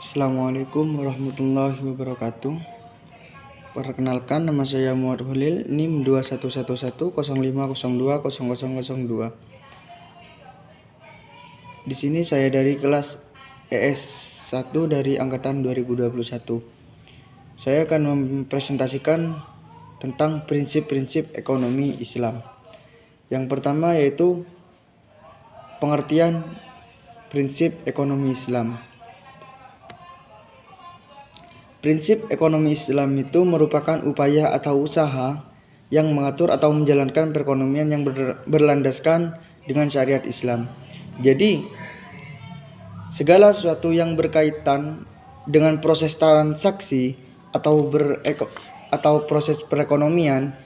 Assalamualaikum warahmatullahi wabarakatuh. Perkenalkan, nama saya Muhammad Holil, NIM 211105020002. Di sini saya dari kelas ES1 dari angkatan 2021. Saya akan mempresentasikan tentang prinsip-prinsip ekonomi Islam. Yang pertama yaitu pengertian prinsip ekonomi Islam. Prinsip ekonomi Islam itu merupakan upaya atau usaha yang mengatur atau menjalankan perekonomian yang berlandaskan dengan syariat Islam. Jadi, segala sesuatu yang berkaitan dengan proses transaksi atau proses perekonomian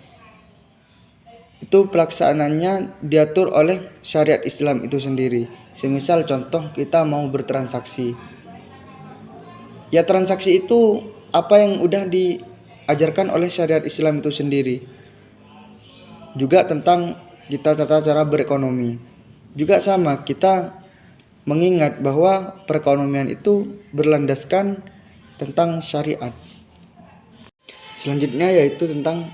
itu pelaksanaannya diatur oleh syariat Islam itu sendiri. Semisal contoh kita mau bertransaksi. Ya, transaksi itu apa yang udah diajarkan oleh syariat Islam itu sendiri. Juga tentang kita tata cara berekonomi. Juga sama, kita mengingat bahwa perekonomian itu berlandaskan tentang syariat. Selanjutnya yaitu tentang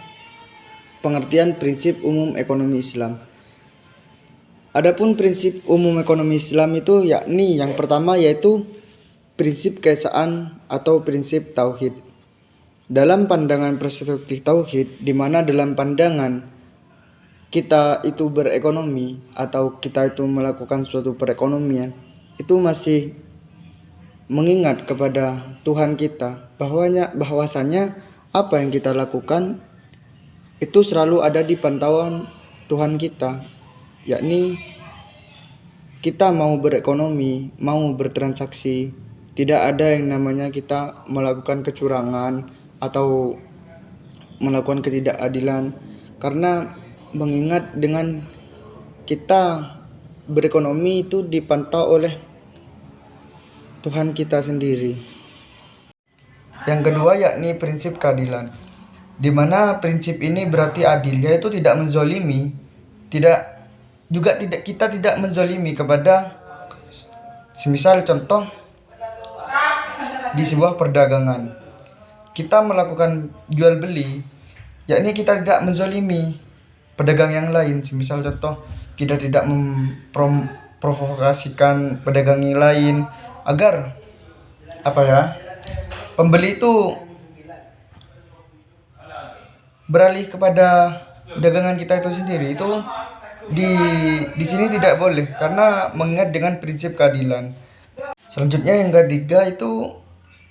pengertian prinsip umum ekonomi Islam. Adapun prinsip umum ekonomi Islam itu yakni yang pertama yaitu prinsip keesaan atau prinsip tauhid. Dalam pandangan perspektif tauhid, di mana dalam pandangan kita itu berekonomi atau kita itu melakukan suatu perekonomian, itu masih mengingat kepada Tuhan kita, bahwasanya apa yang kita lakukan itu selalu ada di pantauan Tuhan kita, yakni kita mau berekonomi, mau bertransaksi, tidak ada yang namanya kita melakukan kecurangan atau melakukan ketidakadilan, karena mengingat dengan kita berekonomi itu dipantau oleh Tuhan kita sendiri. Yang kedua yakni prinsip keadilan, di mana prinsip ini berarti adil, yaitu tidak menzolimi, kita tidak menzolimi kepada, semisal contoh di sebuah perdagangan kita melakukan jual beli, yakni kita tidak menzolimi pedagang yang lain. Semisal contoh kita tidak memprovokasikan pedagang yang lain agar pembeli itu beralih kepada dagangan kita itu sendiri. Itu di sini tidak boleh, karena mengingat dengan prinsip keadilan. Selanjutnya yang ketiga itu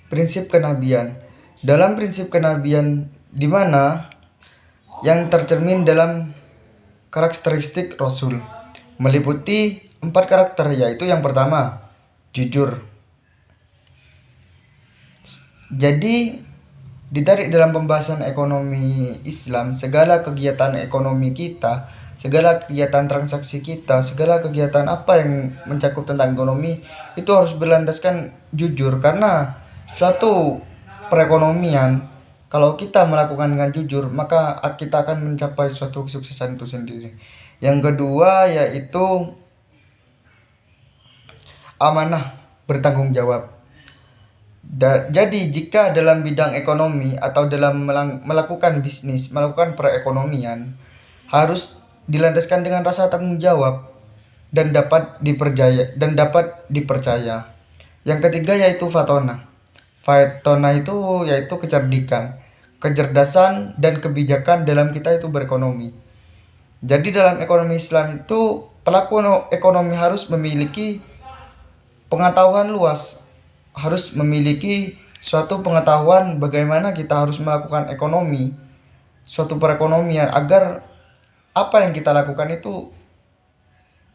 prinsip kenabian. Dalam prinsip kenabian, di mana yang tercermin dalam karakteristik Rasul, meliputi 4 karakter, yaitu yang pertama jujur. Jadi ditarik dalam pembahasan ekonomi Islam, segala kegiatan ekonomi kita, segala kegiatan transaksi kita, segala kegiatan apa yang mencakup tentang ekonomi itu harus berlandaskan jujur, karena suatu perekonomian kalau kita melakukan dengan jujur, maka kita akan mencapai suatu kesuksesan itu sendiri. Yang kedua yaitu amanah, bertanggung jawab. Jadi jika dalam bidang ekonomi atau dalam melakukan bisnis, melakukan perekonomian, harus dilandaskan dengan rasa tanggung jawab dan dapat dipercaya. Yang ketiga yaitu fatona. Fatona itu yaitu kecerdasan dan kebijakan dalam kita itu berekonomi. Jadi dalam ekonomi Islam itu pelaku ekonomi harus memiliki pengetahuan luas, harus memiliki suatu pengetahuan bagaimana kita harus melakukan ekonomi, suatu perekonomian, agar apa yang kita lakukan itu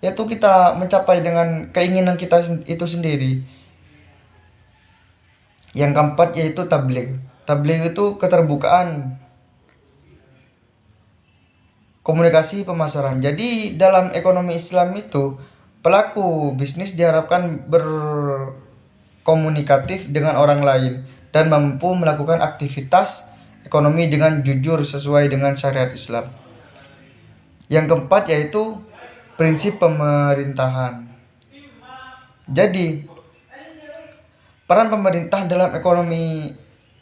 yaitu kita mencapai dengan keinginan kita itu sendiri. Yang keempat yaitu tabligh. Tabligh itu keterbukaan komunikasi pemasaran. Jadi dalam ekonomi Islam itu pelaku bisnis diharapkan berkomunikatif dengan orang lain dan mampu melakukan aktivitas ekonomi dengan jujur sesuai dengan syariat Islam. Yang keempat yaitu prinsip pemerintahan. Jadi Peran pemerintah dalam ekonomi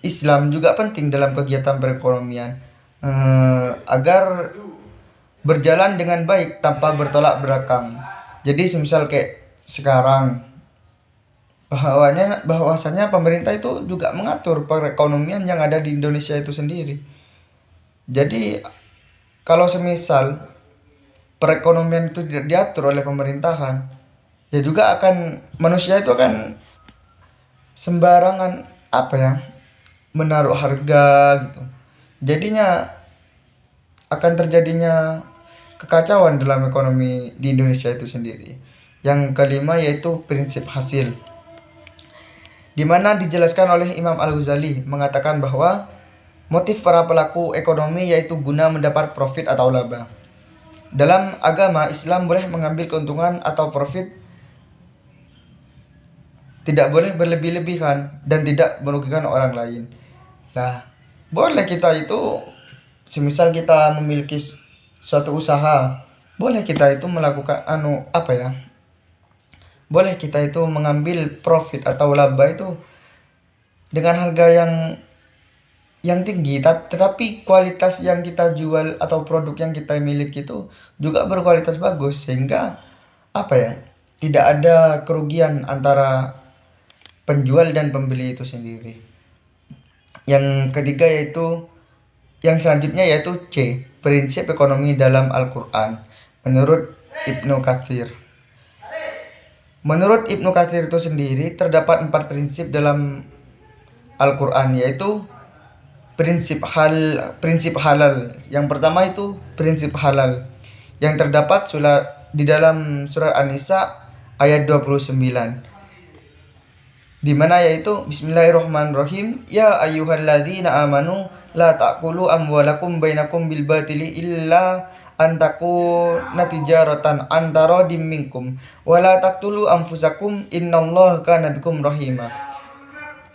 Islam juga penting dalam kegiatan perekonomian agar berjalan dengan baik tanpa bertolak belakang. Jadi semisal kayak sekarang bahwasanya pemerintah itu juga mengatur perekonomian yang ada di Indonesia itu sendiri. Jadi kalau semisal perekonomian itu tidak diatur oleh pemerintahan, ya juga akan manusia itu akan sembarangan menaruh harga gitu. Jadinya akan terjadinya kekacauan dalam ekonomi di Indonesia itu sendiri. Yang kelima yaitu prinsip hasil, di mana dijelaskan oleh Imam Al-Ghazali mengatakan bahwa motif para pelaku ekonomi yaitu guna mendapat profit atau laba. Dalam agama Islam boleh mengambil keuntungan atau profit, tidak boleh berlebih-lebihan dan tidak merugikan orang lain. Nah, boleh kita itu semisal kita memiliki suatu usaha, boleh kita itu melakukan boleh kita itu mengambil profit atau laba itu dengan harga yang tinggi, tetapi kualitas yang kita jual atau produk yang kita miliki itu juga berkualitas bagus, sehingga tidak ada kerugian antara penjual dan pembeli itu sendiri. Yang ketiga yaitu yang selanjutnya yaitu C, prinsip ekonomi dalam Al-Quran menurut Ibnu Katsir. Menurut Ibnu Katsir itu sendiri terdapat 4 prinsip dalam Al-Quran, yaitu prinsip halal. Yang pertama itu prinsip halal yang terdapat di dalam surat An-Nisa ayat 29, di mana yaitu Bismillahirrahmanirrahim, ya ayyuhalladzina amanu la ta'kulu amwalakum bainakum bil batili illa an takuna tijaratan an taradim minkum wa la taqtulu anfusakum innallaha kana bikum rahima.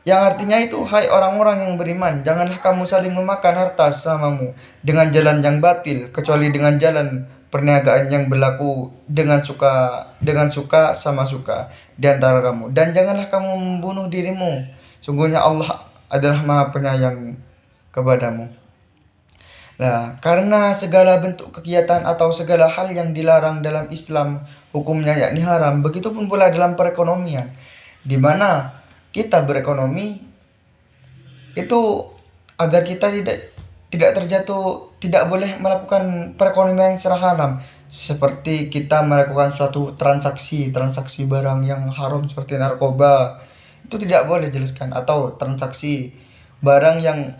Yang artinya itu, hai orang-orang yang beriman, janganlah kamu saling memakan harta samamu dengan jalan yang batil, kecuali dengan jalan perniagaan yang berlaku dengan suka sama suka di antara kamu, dan janganlah kamu membunuh dirimu, sungguhnya Allah adalah Maha Penyayang kepadamu. Nah, karena segala bentuk kegiatan atau segala hal yang dilarang dalam Islam hukumnya yakni haram, begitupun pula dalam perekonomian, di mana kita berekonomi itu agar kita tidak terjatuh, tidak boleh melakukan perekonomian secara haram, seperti kita melakukan suatu transaksi barang yang haram seperti narkoba, itu tidak boleh jelaskan, atau transaksi barang yang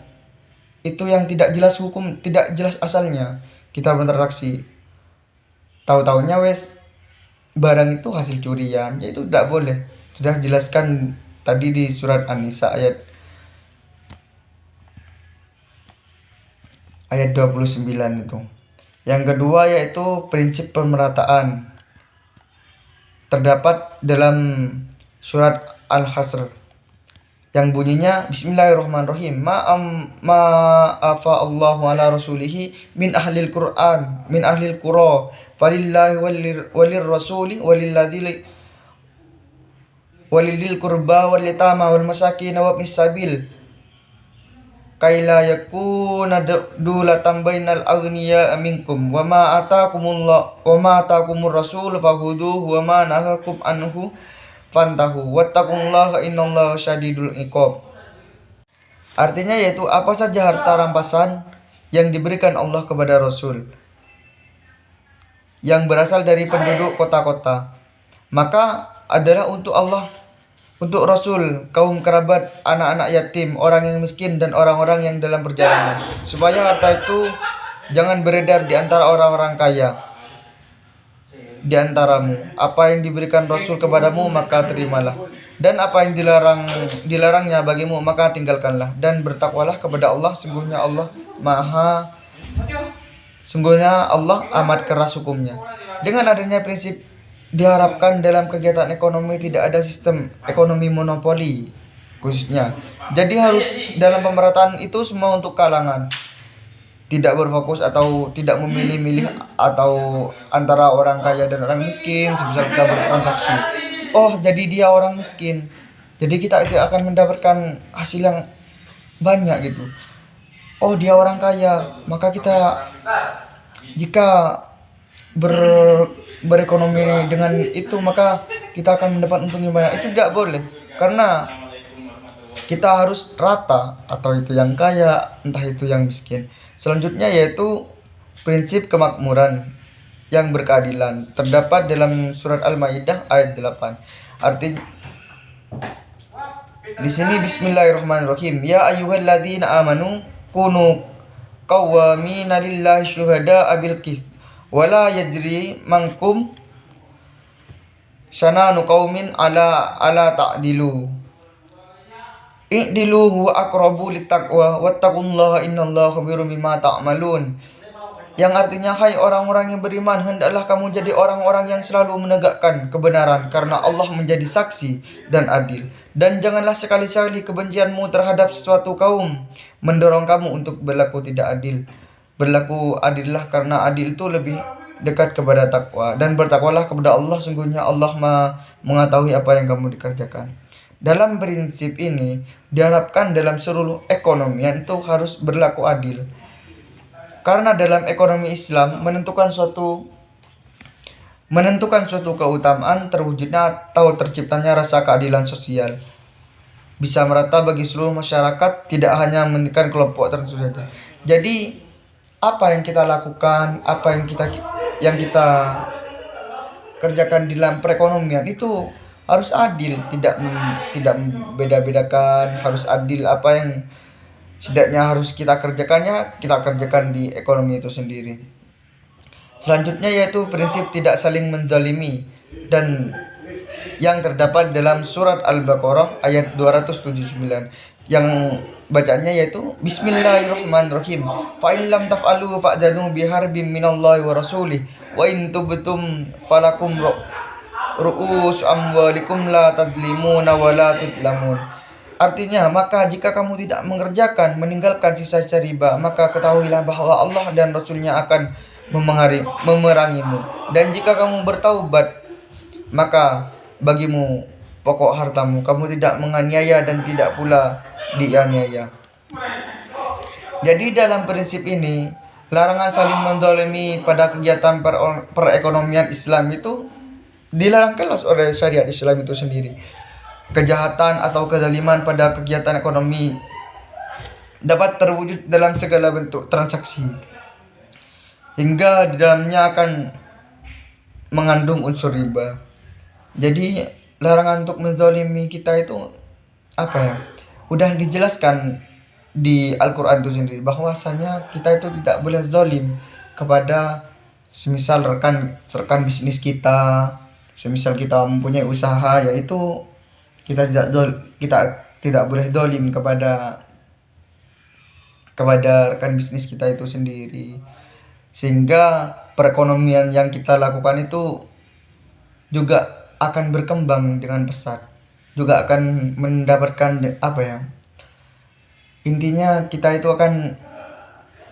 tidak jelas hukum, tidak jelas asalnya, kita bertransaksi tahu-taunya barang itu hasil curian, yaitu tidak boleh. Sudah jelaskan tadi di surat An-Nisa ayat 29 itu. Yang kedua yaitu prinsip pemerataan, terdapat dalam surat Al-Hasr yang bunyinya Bismillahirrahmanirrahim, afa Allahu ala rasulihi min ahlil Qur'an min ahlil qura falillahi walir rasuli walil qurba wal yatama wal masakin wa ibnis sabil kaila yakuna dulatan bainal aghniya minkum wa ma atakumur rasul fahuduhu wa ma nahakum anhu fantahu wattaqullaha innallaha syadidul iqab. Artinya yaitu apa saja harta rampasan yang diberikan Allah kepada Rasul yang berasal dari penduduk kota-kota, maka adalah untuk Allah, untuk Rasul, kaum kerabat, anak-anak yatim, orang yang miskin, dan orang-orang yang dalam perjalanan, supaya harta itu jangan beredar di antara orang-orang kaya di antaramu. Apa yang diberikan Rasul kepadamu maka terimalah, dan apa yang dilarangnya bagimu maka tinggalkanlah, dan bertakwalah kepada Allah, sungguhnya Allah amat keras hukumnya. Dengan adanya prinsip diharapkan dalam kegiatan ekonomi tidak ada sistem ekonomi monopoli khususnya. Jadi harus dalam pemerataan itu semua untuk kalangan, tidak berfokus atau tidak memilih-milih atau antara orang kaya dan orang miskin. Semisal kita bertransaksi, oh jadi dia orang miskin, Jadi kita tidak akan mendapatkan hasil yang banyak gitu. Oh, dia orang kaya, maka kita jika berekonomi dengan itu maka kita akan mendapat untung yang banyak. Itu tidak boleh, karena kita harus rata, atau itu yang kaya entah itu yang miskin. Selanjutnya yaitu prinsip kemakmuran yang berkeadilan, terdapat dalam surat Al-Maidah ayat 8. Artinya di sini bismillahirrahmanirrahim. Ya ayyuhalladzina amanu kunu qawwamina lillahi syuhada'a bil qist wala yajri mankum syananu qaumin ala ta'dilu i'dilu huwa aqrabu littaqwa wattaqullaha innallaha khabirum bima ta'malun. Yang artinya, hai orang-orang yang beriman, hendaklah kamu jadi orang-orang yang selalu menegakkan kebenaran, karena Allah menjadi saksi dan adil. Dan janganlah sekali-kali kebencianmu terhadap sesuatu kaum mendorong kamu untuk berlaku tidak adil. Berlaku adillah, karena adil itu lebih dekat kepada takwa. Dan bertakwalah kepada Allah, sungguhnya Allah mengetahui apa yang kamu dikerjakan. Dalam prinsip ini diharapkan dalam seluruh ekonomi itu harus berlaku adil. Karena dalam ekonomi Islam menentukan suatu keutamaan terwujudnya atau terciptanya rasa keadilan sosial, bisa merata bagi seluruh masyarakat, tidak hanya menekan kelompok tertentu saja. Jadi apa yang kita lakukan, apa yang kita kerjakan dalam perekonomian itu harus adil, tidak membeda-bedakan, harus adil. Apa yang setidaknya harus kita kerjakan di ekonomi itu sendiri. Selanjutnya yaitu prinsip tidak saling menzalimi, dan yang terdapat dalam surat Al-Baqarah ayat 279, yang bacanya yaitu bismillahirrahmanirrahim. Fa illam taf'alu fa'danu biharbin minallahi wa rasulih wa in tubtum falakum ru'us amwalikum la tadlimuna wa la tudlamun. Artinya, maka jika kamu tidak meninggalkan sisa-sisa riba, maka ketahuilah bahwa Allah dan Rasulnya akan memerangimu. Dan jika kamu bertaubat, maka bagimu pokok hartamu. Kamu tidak menganiaya dan tidak pula dianiaya. Jadi dalam prinsip ini, larangan saling menzalimi pada kegiatan perekonomian Islam itu dilarang keras oleh syariat Islam itu sendiri. Kejahatan atau kezaliman pada kegiatan ekonomi dapat terwujud dalam segala bentuk transaksi, hingga di dalamnya akan mengandung unsur riba. Jadi larangan untuk menzalimi kita itu udah dijelaskan di Al-Quran itu sendiri, bahwasanya kita itu tidak boleh zalim kepada semisal rekan bisnis kita. Semisal kita mempunyai usaha, yaitu kita tidak boleh zalim kepada rekan bisnis kita itu sendiri, sehingga perekonomian yang kita lakukan itu juga akan berkembang dengan pesat, juga akan mendapatkan intinya kita itu akan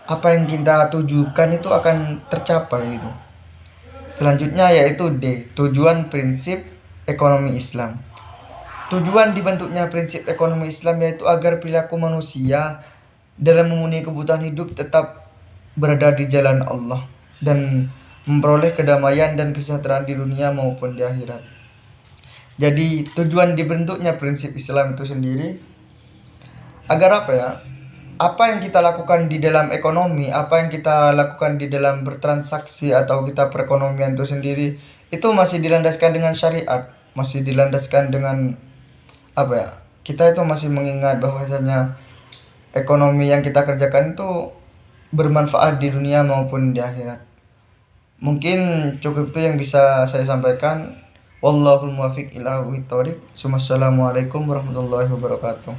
apa yang kita tujukan itu akan tercapai itu. Selanjutnya yaitu D, tujuan prinsip ekonomi Islam. Tujuan dibentuknya prinsip ekonomi Islam yaitu agar perilaku manusia dalam memenuhi kebutuhan hidup tetap berada di jalan Allah dan memperoleh kedamaian dan kesejahteraan di dunia maupun di akhirat. Jadi tujuan dibentuknya prinsip Islam itu sendiri agar apa yang kita lakukan di dalam ekonomi, apa yang kita lakukan di dalam bertransaksi atau kita perekonomian itu sendiri, itu masih dilandaskan dengan syariat, masih dilandaskan dengan kita itu masih mengingat bahwasanya ekonomi yang kita kerjakan itu bermanfaat di dunia maupun di akhirat. Mungkin cukup itu yang bisa saya sampaikan. Wallahul muwaffiq ila aqwamit thoriq. Wassalamualaikum warahmatullahi wabarakatuh.